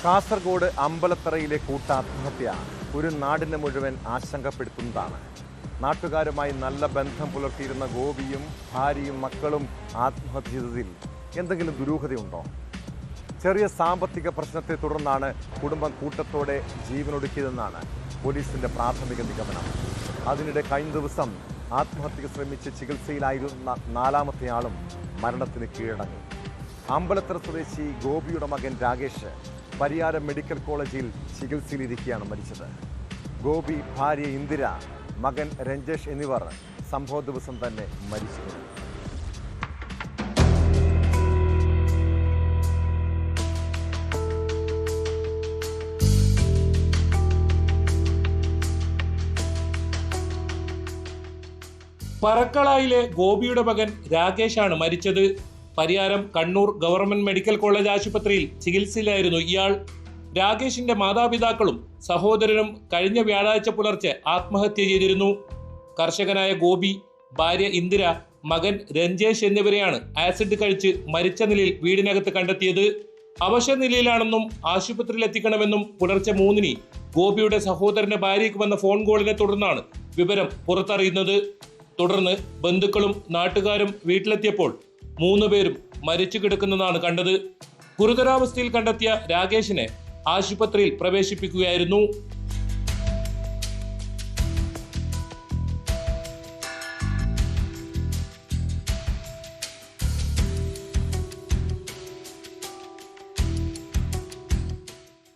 കാസർഗോഡ് അമ്പലത്തറയിലെ കൂട്ടാത്മഹത്യ ഒരു നാടിനെ മുഴുവൻ ആശങ്കപ്പെടുത്തുന്നതാണ്. നാട്ടുകാരുമായി നല്ല ബന്ധം പുലർത്തിയിരുന്ന ഗോപിയും ഭാര്യയും മക്കളും ആത്മഹത്യ ചെയ്തതിൽ എന്തെങ്കിലും ദുരൂഹതയുണ്ടോ? ചെറിയ സാമ്പത്തിക പ്രശ്നത്തെ തുടർന്നാണ് കുടുംബം കൂട്ടത്തോടെ ജീവനൊടുക്കിയതെന്നാണ് പോലീസിന്റെ പ്രാഥമിക നിഗമനം. അതിനിടെ കഴിഞ്ഞ ദിവസം ആത്മഹത്യക്ക് ശ്രമിച്ച് ചികിത്സയിലായിരുന്ന നാലാമത്തെ ആളും മരണത്തിന് കീഴടങ്ങി. അമ്പലത്തറ സ്വദേശി ഗോപിയുടെ മകൻ രാകേഷ് പരിയാരം മെഡിക്കൽ കോളേജിൽ ചികിത്സയിലിരിക്കെയാണ് മരിച്ചത്. ഗോപി, ഭാര്യ ഇന്ദിര, മകൻ രഞ്ജേഷ് എന്നിവർ സംഭവ ദിവസം തന്നെ മരിച്ചിരുന്നു. പറക്കളയിലെ ഗോപിയുടെ മകൻ രാകേഷാണ് മരിച്ചത്. Pariyaram Kannur government medical college ആശുപത്രിയിൽ ചികിത്സയിലായിരുന്നു ഇയാൾ. രാകേഷിന്റെ മാതാപിതാക്കളും സഹോദരനും കഴിഞ്ഞ വ്യാഴാഴ്ച പുലർച്ചെ ആത്മഹത്യ ചെയ്തിരുന്നു. കർഷകനായ ഗോപി, ഭാര്യ ഇന്ദിര, മകൻ രഞ്ജേഷ് എന്നിവരെയാണ് ആസിഡ് കഴിച്ച് മരിച്ച നിലയിൽ വീടിനകത്ത് കണ്ടെത്തിയത്. അവശ നിലയിലാണെന്നും ആശുപത്രിയിൽ എത്തിക്കണമെന്നും പുലർച്ചെ 3-ന് ഗോപിയുടെ സഹോദരന്റെ ഭാര്യയ്ക്ക് വന്ന ഫോൺ കോളിനെ തുടർന്നാണ് വിവരം പുറത്തറിയുന്നത്. തുടർന്ന് ബന്ധുക്കളും നാട്ടുകാരും വീട്ടിലെത്തിയപ്പോൾ 3 പേരും മരിച്ചു കിടക്കുന്നതാണ് കണ്ടത്. ഗുരുതരാവസ്ഥയിൽ കണ്ടെത്തിയ രാകേഷിനെ ആശുപത്രിയിൽ പ്രവേശിപ്പിക്കുകയായിരുന്നു.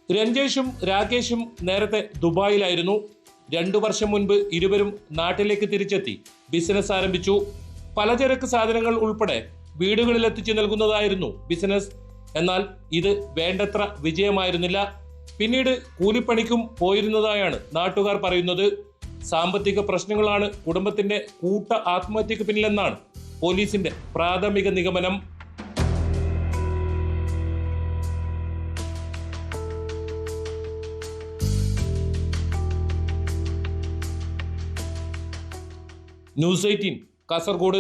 രഞ്ജേഷും രാകേഷും നേരത്തെ ദുബായിലായിരുന്നു. 2 വർഷം മുൻപ് ഇരുവരും നാട്ടിലേക്ക് തിരിച്ചെത്തി ബിസിനസ് ആരംഭിച്ചു. പലചരക്ക് സാധനങ്ങൾ ഉൾപ്പെടെ വീടുകളിൽ എത്തിച്ചു നൽകുന്നതായിരുന്നു ബിസിനസ്. എന്നാൽ ഇത് വേണ്ടത്ര വിജയമായിരുന്നില്ല. പിന്നീട് കൂലിപ്പണിക്കും പോയിരുന്നതായാണ് നാട്ടുകാർ പറയുന്നത്. സാമ്പത്തിക പ്രശ്നങ്ങളാണ് കുടുംബത്തിന്റെ കൂട്ട ആത്മഹത്യക്ക് പിന്നിലെന്നാണ് പോലീസിന്റെ പ്രാഥമിക നിഗമനം. ന്യൂസ് 18 കാസർഗോഡ്.